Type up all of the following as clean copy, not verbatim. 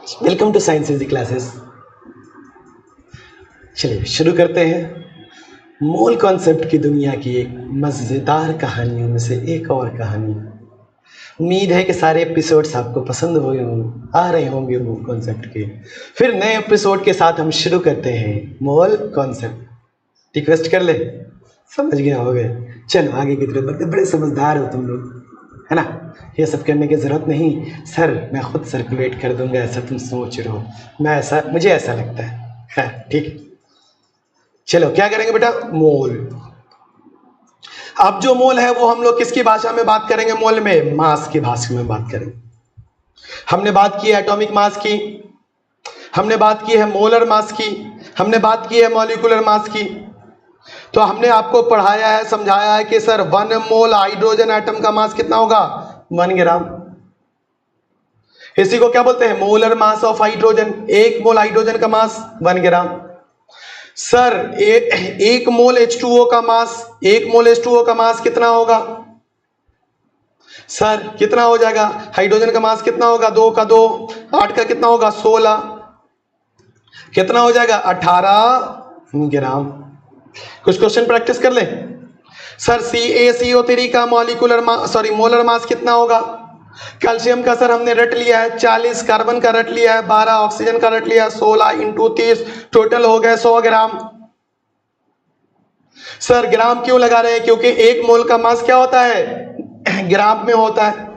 Welcome to science easy classes. चलिए शुरू करते हैं। मोल कॉन्सेप्ट की दुनिया की एक मज़ेदार कहानियों में से एक और कहानी। उम्मीद है कि सारे एपिसोड्स आपको पसंद आ रहे होंगे मोल कॉन्सेप्ट के। फिर नए एपिसोड के साथ हम शुरू करते हैं मोल कॉन्सेप्ट। रिक्वेस्ट कर ले, समझ गए होगे। चलो आगे की तरफ बढ़ते। बड़े समझदार हो तुम लोग, है ना। ये सब करने की ज़रूरत नहीं सर, मैं खुद सर्कुलेट कर दूंगा, ऐसा तुम सोच रहे हो। मुझे ऐसा लगता है। ठीक है, चलो क्या करेंगे बेटा, मोल। अब जो मोल है वो हम लोग किसकी भाषा में बात करेंगे? मोल में मास की भाषा में बात करेंगे। हमने बात की है एटॉमिक मास की, हमने बात की है मोलर मास की, हमने बात की है मॉलिक्यूलर मास की। तो हमने आपको पढ़ाया है, समझाया है कि सर 1 मोल हाइड्रोजन एटम का मास कितना होगा? 1 ग्राम। इसी को क्या बोलते हैं? Molar mass of hydrogen. 1 mole hydrogen का मास 1 ग्राम। सर 1 मोल H2O का मास, 1 मोल H2O का मास कितना होगा? सर कितना हो जाएगा? हाइड्रोजन का मास कितना होगा? 2 का 2, 8 का कितना होगा? 16, कितना हो जाएगा? 18 ग्राम। कुछ क्वेश्चन प्रैक्टिस कर ले। सर CaCO3 का मोलर मास कितना होगा? कैल्शियम का सर हमने रट लिया है 40, कार्बन का रट लिया है 12, ऑक्सीजन का रट लिया है 16 × 30, टोटल हो गए 100 ग्राम। सर ग्राम क्यों लगा रहे हैं? क्योंकि 1 मोल का मास क्या होता है? ग्राम में होता है।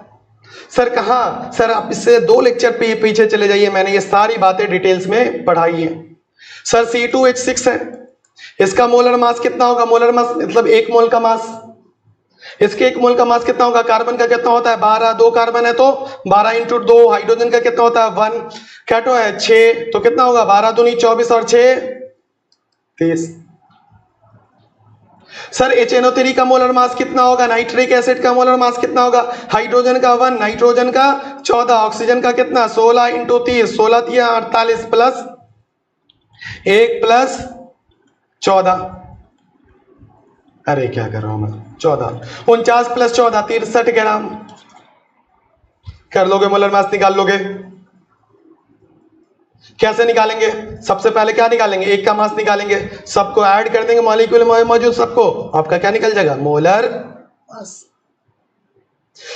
सर कहाँ? सर आप इससे 2 लेक्चर पीछे चले जाइए, मैंने ये सारी बातें डिटेल्स में पढ़ाई है। सर C2H6 है, इसका मोलर मास कितना होगा? मोलर मास मतलब 1 मोल का मास। इसके 1 मोल का मास कितना होगा? कार्बन का कितना होता है? 12, 2 कार्बन है तो 12 × 2। हाइड्रोजन का कितना होता है? 1। कैटो है 6, तो कितना होगा? 12 दूनी 24 और 6 30। सर HNO3 का मोलर मास कितना होगा? नाइट्रिक एसिड का मोलर मास कितना होगा? हाइड्रोजन का 1, नाइट्रोजन का 14, ऑक्सीजन का कितना? 16 × 30, 16 दिया 48 प्लस 1 प्लस 14। अरे क्या कर रहा हूं मैं? 14, 49 प्लस 14 63 ग्राम। कर लोगे? मोलर मास निकाल लोगे? कैसे निकालेंगे? सबसे पहले क्या निकालेंगे? 1 का मास निकालेंगे, सबको ऐड कर देंगे, मॉलिक्यूल में मौजूद सबको, आपका क्या निकल जाएगा? Molar mass.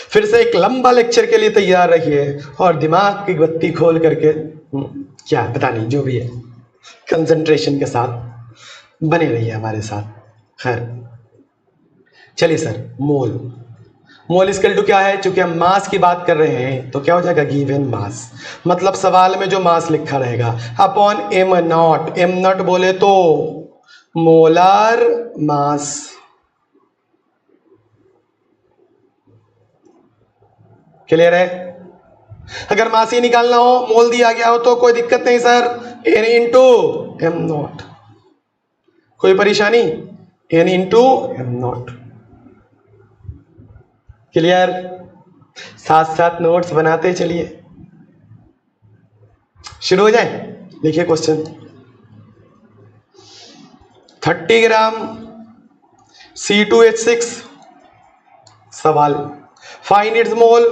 फिर से एक लंबा लेक्चर के लिए तैयार रहिए और दिमाग की बत्ती खोल करके क्या पता नहीं जो भी है कंसंट्रेशन के साथ बने रहिए हमारे साथ। खैर चलिए सर, मोल इक्वल टू क्या है? चूंकि हम मास की बात कर रहे हैं तो क्या हो जाएगा? गिवन मास, मतलब सवाल में जो मास लिखा रहेगा अपॉन m0। m0 बोले तो मोलर मास। क्लियर है? अगर मास ही निकालना हो, मोल दिया गया हो तो कोई दिक्कत नहीं सर, n × m0। कोई परेशानी? n × m0। क्लियर? साथ साथ नोट्स बनाते चलिए। शुरू हो जाए। देखिए क्वेश्चन 30 ग्राम C2H6। सवाल find its mole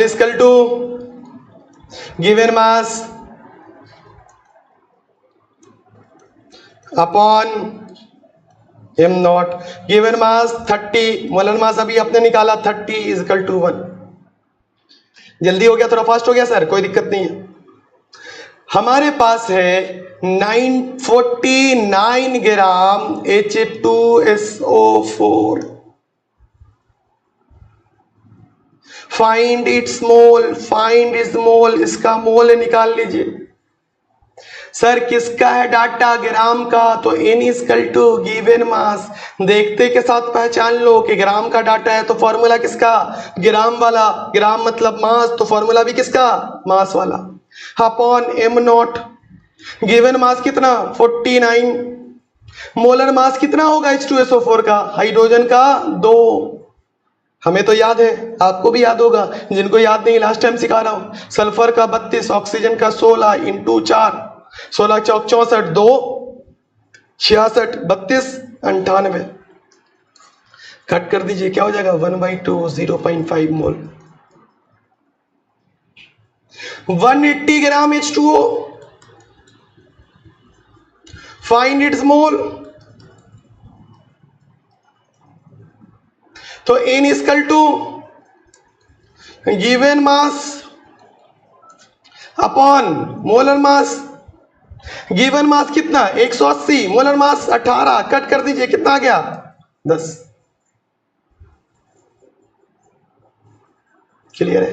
equal to given mass upon m0। Given mass 30, molar mass अभी अपने निकाला 30 = 1। जल्दी हो गया? थोड़ा फास्ट हो गया सर? कोई दिक्कत नहीं है। हमारे पास है 949 ग्राम H2SO4। फाइंड इट्स मोल, इसका मोल निकाल लीजिए। सर किसका है डाटा? ग्राम का, तो n = गिवन मास। देखते के साथ पहचान लो कि ग्राम का डाटा है तो फॉर्मूला किसका? ग्राम वाला। ग्राम मतलब मास, तो फॉर्मूला भी किसका? मास वाला। Upon m0। गिवन मास कितना? 49। मोलर मास कितना होगा H2SO4 का? हाइड्रोजन का 2। हमें तो याद है, आपको भी याद होगा, जिनको याद नहीं लास्ट टाइम सिखा रहा हूं। सल्फर का 32, ऑक्सीजन का 16 × 4, 16 × 4 64, 2 66 32 98। कट कर दीजिए, क्या हो जाएगा 1/2 0.5 मोल। 180 ग्राम H2O, फाइंड इट्स मोल। तो N equal to given mass upon molar mass. Given mass कितना 180, मोलर मास 18, कट कर दीजिए, कितना आ गया 10। क्लियर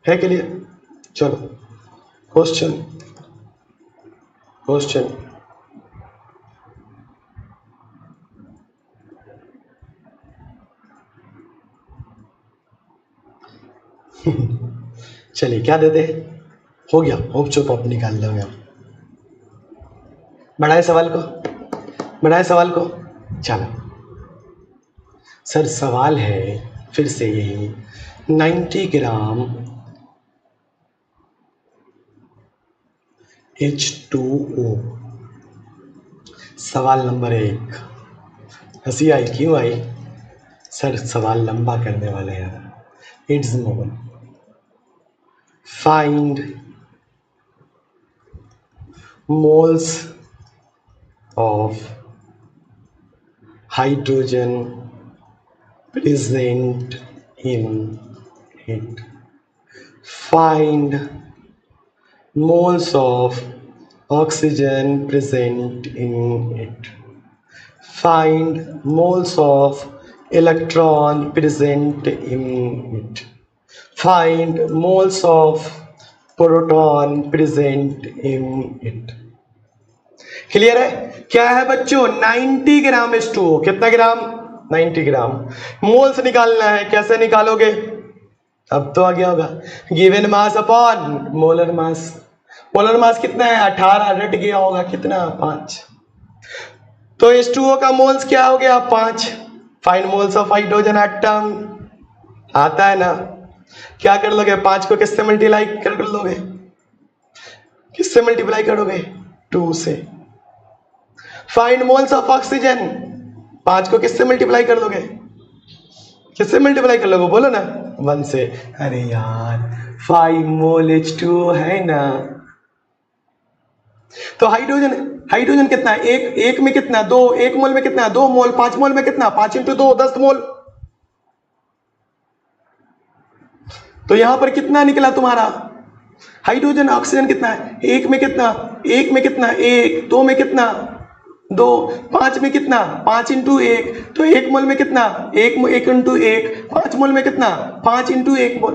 है क्लियर? चलो क्वेश्चन चलिए क्या देते हैं, हो गया होप चुप आप निकाल लोगे। बढ़ाए सवाल को। चलो सर सवाल है फिर से यही 90 ग्राम H2O। सवाल नंबर 1। हंसी आई, क्यों आई सर? सवाल लंबा करने वाले यार। It's mole, find moles of hydrogen present in it. Find moles of oxygen present in it. Find moles of electron present in it. Find moles of proton present in it. Clear है? क्या है बच्चों 90 ग्राम H2O। कितना ग्राम? 90 ग्राम। Moles निकालना है, कैसे निकालोगे? अब तो आ गया होगा गिवन मास अपॉन मोलर मास। मोलर मास कितना है 18, रट गया होगा कितना 5। तो H2O का मोल्स क्या हो गया 5। Find moles of hydrogen atom, आता है ना? क्या कर लोगे 5 को किससे मल्टीप्लाई कर लोगे? किससे मल्टीप्लाई करोगे 2 से। फाइंड मोल्स ऑफ ऑक्सीजन, 5 को किससे मल्टीप्लाई कर लोगे? किससे मल्टीप्लाई कर लोगे बोलो ना 1 से। अरे यार 5 मोल H2O है ना। तो हाइड्रोजन कितना है? एक में कितना 2, 1 मोल में कितना 2 मोल, 5 मोल में कितना 5 × 2 10 मोल। तो यहां पर कितना निकला तुम्हारा हाइड्रोजन? ऑक्सीजन कितना है? 1 में कितना 1, 2 में कितना 2, 5 में कितना 5 × 1, तो 1 मोल में कितना 1 × 1, 5 मोल में कितना 5 × 1 मोल।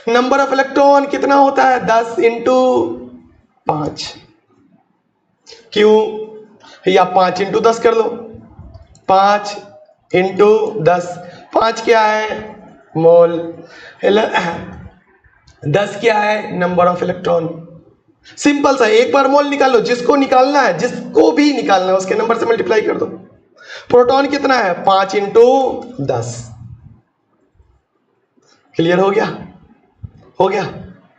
नंबर ऑफ इलेक्ट्रॉन कितना होता है 10 × 5। क्यों? या 5 × 10 कर लो, 5 × 10। 5 क्या है मोल, 10 क्या है नंबर ऑफ इलेक्ट्रॉन। सिंपल सा, एक बार मोल निकाल लो, जिसको भी निकालना है उसके नंबर से मल्टीप्लाई कर दो। प्रोटॉन कितना है 5 × 10। क्लियर हो गया?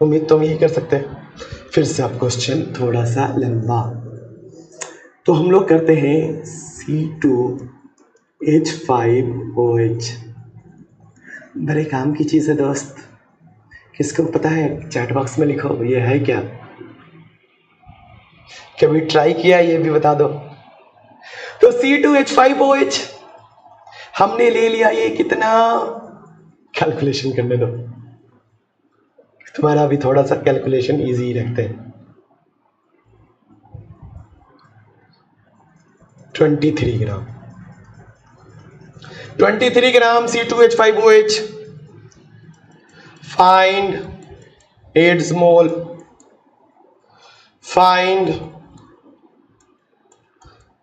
उम्मीद तो हम यही कर सकते हैं। फिर से आप क्वेश्चन थोड़ा सा लंबा, तो हम लोग करते हैं C2H5OH। बड़े काम की चीज है दोस्त, किसको पता है चैट बॉक्स में लिखो ये है क्या, कभी ट्राई किया ये भी बता दो। तो C2H5OH हमने ले लिया, ये कितना कैलकुलेशन करने दो, तुम्हारा भी थोड़ा सा कैलकुलेशन इजी रखते हैं। 23 ग्राम 23 ग्राम C2H5OH। Find its mole, find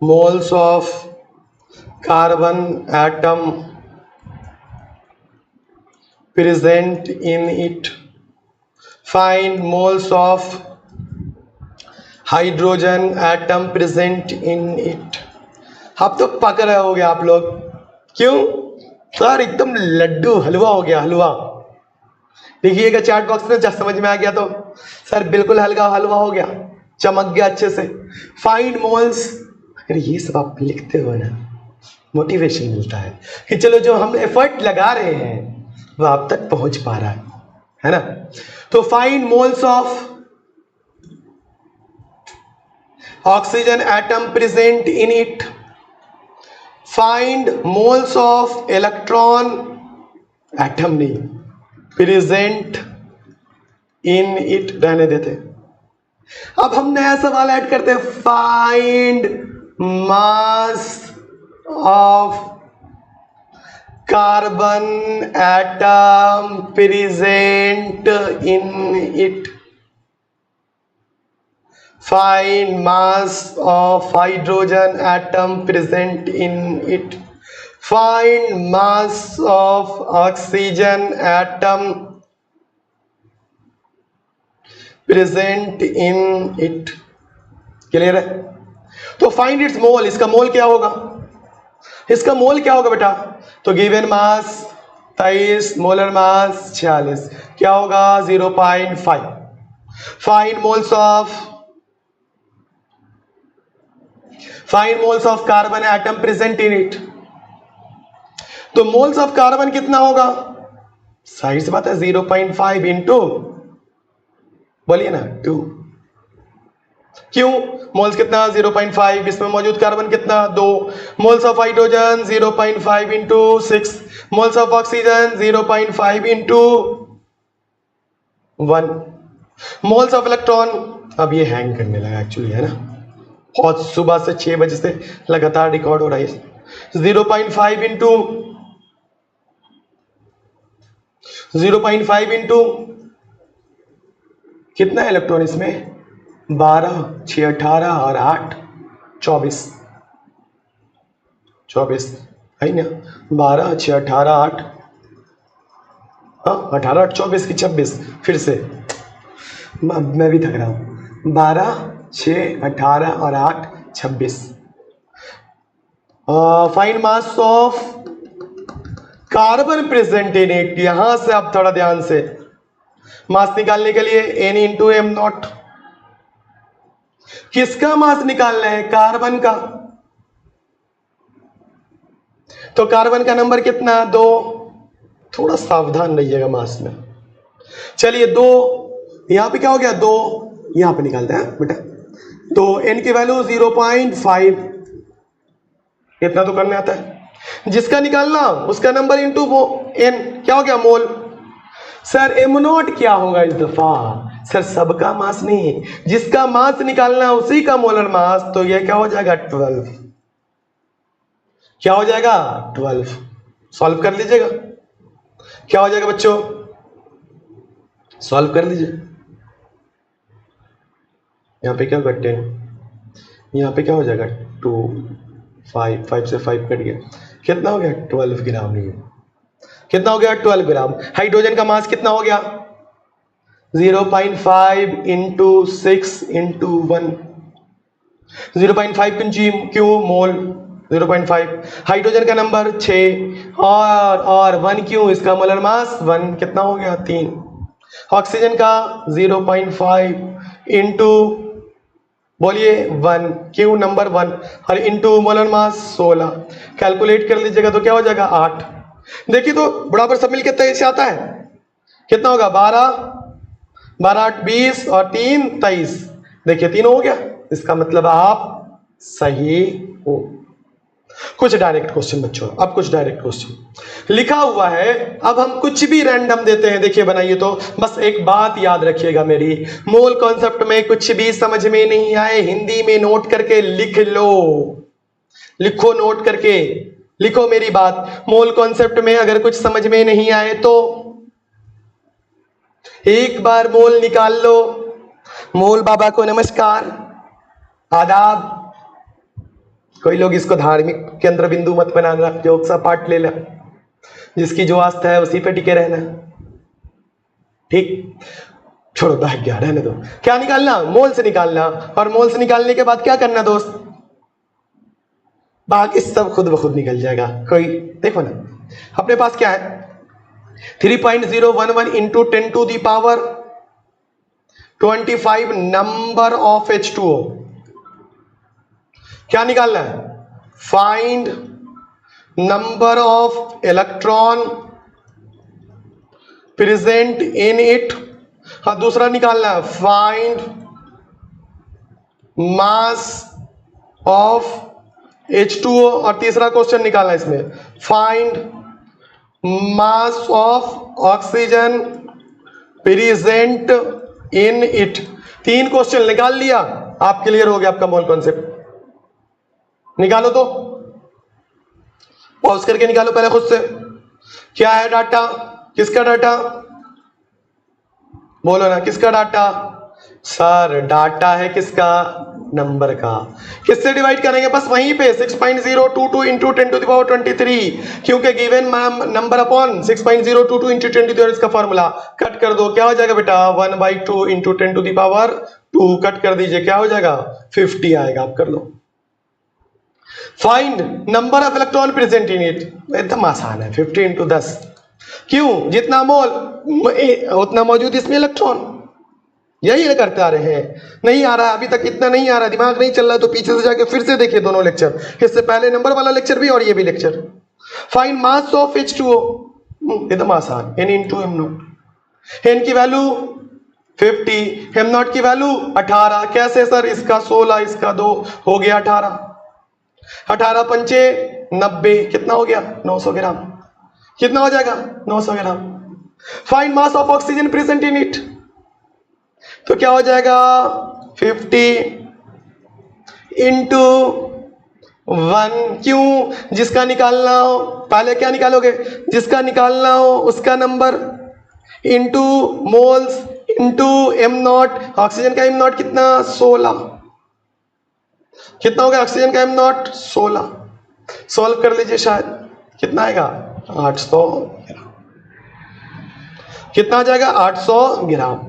moles of carbon atom present in it. Find moles of hydrogen atom present in it. अब तो पक रहे हो गए आप लोग, क्यों सर? एकदम लड्डू हलवा हो गया, हलवा। लिखिएगा चैट बॉक्स में, जब समझ में आ गया तो सर बिल्कुल हल्का हलवा हो गया, चमक गया अच्छे से। फाइंड मोल्स, अरे ये सब आप लिखते हो ना, मोटिवेशन मिलता है कि चलो जो हम एफर्ट लगा रहे हैं वो आप तक पहुंच पा रहा है ना। तो find moles of oxygen atom present in it, find moles of electron, atom नहीं, प्रेजेंट इन इट रहने देते। अब हम नया सवाल ऐड करते हैं, find mass of carbon atom present in it, find mass of hydrogen atom present in it, find mass of oxygen atom present in it. Clear है? तो फाइंड इट्स मोल, इसका मोल क्या होगा, इसका मोल क्या होगा बेटा? तो गिवन मास 23, मोलर मास 46, क्या होगा 0.5। Find moles of carbon atom present in it. तो मोल्स ऑफ कार्बन कितना होगा? साइड से बात है 0.5 इंटू, बोलिए ना 2। क्यों? मोल्स कितना 0.5, इसमें मौजूद कार्बन कितना 2, moles of hydrogen 0.5 into 6, moles of oxygen 0.5 into 1, moles of electron. अब ये हैंग करने लगा एक्चुअली, है ना, बहुत सुबह से 6 बजे से लगातार रिकॉर्ड हो रहा है। 0.5 इंटू 0.5 इंटू कितना इलेक्ट्रॉन इसमें 12, 6 18 और 8 24, 24 है ना, 12 6 18 8, हाँ 18 8 24 की 26, फिर से मैं भी थक रहा हूँ, 12 6 18 और 8 26। Find mass of carbon present in it. यहां से आप थोड़ा ध्यान से मास निकालने के लिए n इंटू एम नॉट, किसका मास निकालना है? कार्बन का। तो कार्बन का नंबर कितना 2, थोड़ा सावधान रहिएगा मास में। चलिए 2, यहां पे क्या हो गया 2, यहां पे निकालते हैं बेटा। तो n की वैल्यू 0.5, इतना तो करने आता है, जिसका निकालना उसका नंबर इंटू वो n, क्या हो गया मोल। सर एम नॉट क्या होगा इस दफा? सर सबका मास नहीं, जिसका मास निकालना उसी का मोलर मास, तो ये क्या हो जाएगा 12, क्या हो जाएगा 12। सॉल्व कर लीजिएगा, क्या हो जाएगा बच्चों, सॉल्व कर लीजिए। यहां पे क्या होगा 10, यहां पे क्या हो जाएगा 2 5, 5 से 5 कट गया, कितना हो गया 12 ग्राम। नहीं कितना हो गया 12 ग्राम। हाइड्रोजन का मास कितना हो गया 0.5 इंटू 6 इंटू 1, 0.5 क्यों मोल 0.5। हाइड्रोजन का नंबर 6 और 1 क्यों, इसका मोलर मास 1, कितना हो गया 3। ऑक्सीजन का 0.5 इंटू बोलिए 1 क्यों नंबर 1 और इंटू मोलर मास 16, कैलकुलेट कर लीजिएगा तो क्या हो जाएगा 8। देखिए तो बराबर सब मिलकर 23 आता है, कितना होगा 12 12 8 20 और 3 23, देखिए 3 हो गया, इसका मतलब आप सही हो। कुछ डायरेक्ट क्वेश्चन बच्चों, अब कुछ डायरेक्ट क्वेश्चन लिखा हुआ है, अब हम कुछ भी रैंडम देते हैं। देखिए बनाइए तो, बस एक बात याद रखिएगा मेरी, मोल कॉन्सेप्ट में कुछ भी समझ में नहीं आए हिंदी में नोट करके लिख लो, लिखो नोट करके लिखो मेरी बात। मोल कॉन्सेप्ट में अगर कुछ समझ में नहीं आए तो एक बार मोल निकाल लो। मोल बाबा को नमस्कार आदाब। कोई लोग इसको धार्मिक केंद्र बिंदु मत बनाना, योग सा पाठ ले ले, जिसकी जो आस्था है उसी पे टिके रहना, ठीक। छोड़ो भाग गया, रहने दो। क्या निकालना, मोल से निकालना, और मोल से निकालने के बाद क्या करना दोस्त, बाकी सब खुद ब खुद निकल जाएगा। कोई देखो ना अपने पास क्या है 3.011 into 10 to the power 25 number of H2O। क्या निकालना है, find number of electron present in it. हाँ, दूसरा निकालना है, फाइंड मास ऑफ H2O, और तीसरा क्वेश्चन निकालना है इसमें, find mass of oxygen present in it. 3 question निकाल लिया, आप क्लियर हो गया आपका मोल कॉन्सेप्ट। निकालो तो, पॉज करके निकालो पहले खुद से। क्या है डाटा, किसका डाटा, बोलो ना, किसका डाटा? सर डाटा है किसका? नंबर का। किससे डिवाइड करेंगे? बस वहीं पे 6.022 इंटू 10⁻23, क्योंकि गिवन नंबर अपॉन 6.022 इंटू 10⁻, इसका फॉर्मूला। कट कर दो, क्या हो जाएगा बेटा? 1/2 इंटू 10⁻2, कट कर दीजिए, क्या हो जाएगा? 50 आएगा। आप कर लो। Find number of electron present in it, एकदम आसान है, 50 इंटू 10। क्यों? जितना मोल उतना मौजूद इसमें इलेक्ट्रॉन। यही करते आ रहे हैं। नहीं आ रहा अभी तक, इतना नहीं आ रहा, दिमाग नहीं चल रहा, तो पीछे से जाके फिर से देखिए दोनों लेक्चर, इससे पहले नंबर वाला लेक्चर भी और ये भी lecture. Find mass of H2O, एकदम आसान, N इंटू M0। N की वैल्यू 50, M0 की वैल्यू 18। कैसे सर? इसका 16, इसका 2, हो गया 18। 18 पंचे 90, कितना हो गया? 900 ग्राम। कितना हो जाएगा? 900 gram. Find mass of oxygen present in it, तो क्या हो जाएगा? 50 इंटू 1। क्यों? जिसका निकालना हो, पहले क्या निकालोगे? जिसका निकालना हो उसका number into moles into M0। Oxygen का M0 कितना? 16। कितना हो गया ऑक्सीजन का M0? 16। सॉल्व कर लीजिए, शायद कितना आएगा? 800। कितना आ जाएगा? 800 ग्राम।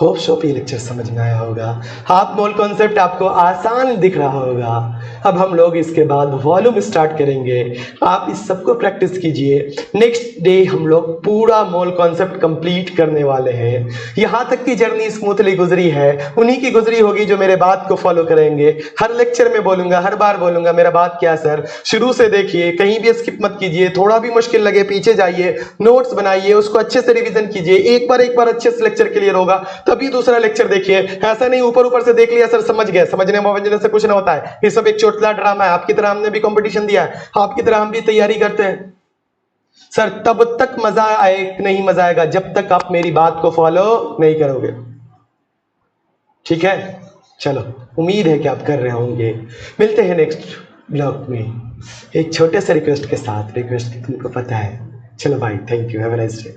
होप शॉप ये लेक्चर समझ में आया होगा। हाफ मोल कॉन्सेप्ट आपको आसान दिख रहा होगा। अब हम लोग इसके बाद वॉल्यूम स्टार्ट करेंगे। आप इस सबको प्रैक्टिस कीजिए। नेक्स्ट डे हम लोग पूरा मोल कॉन्सेप्ट कंप्लीट करने वाले हैं। यहाँ तक की जर्नी स्मूथली गुजरी है, उन्हीं की गुजरी होगी जो मेरे बात को फॉलो करेंगे। हर लेक्चर में बोलूंगा, हर बार बोलूंगा, मेरा बात क्या सर, शुरू से देखिए, कहीं भी स्किप मत कीजिए। थोड़ा भी मुश्किल लगे पीछे जाइए, नोट्स बनाइए, उसको अच्छे से रिवीजन कीजिए। एक बार अच्छे से लेक्चर क्लियर होगा तभी दूसरा लेक्चर देखिए। ऐसा नहीं ऊपर से देख लिया सर समझ गए, समझने में से कुछ ना होता है। ये सब एक चोटला ड्रामा है। आपकी तरह हमने भी कंपटीशन दिया है, आपकी तरह हम भी तैयारी करते हैं सर। तब तक मजा आए नहीं मजा आएगा जब तक आप मेरी बात को फॉलो नहीं करोगे। ठीक है, चलो, उम्मीद है कि आप कर रहे होंगे। मिलते हैं नेक्स्ट ब्लॉग में एक छोटे से रिक्वेस्ट के साथ। रिक्वेस्ट तुमको पता है। चलो भाई, thank you, have a nice day.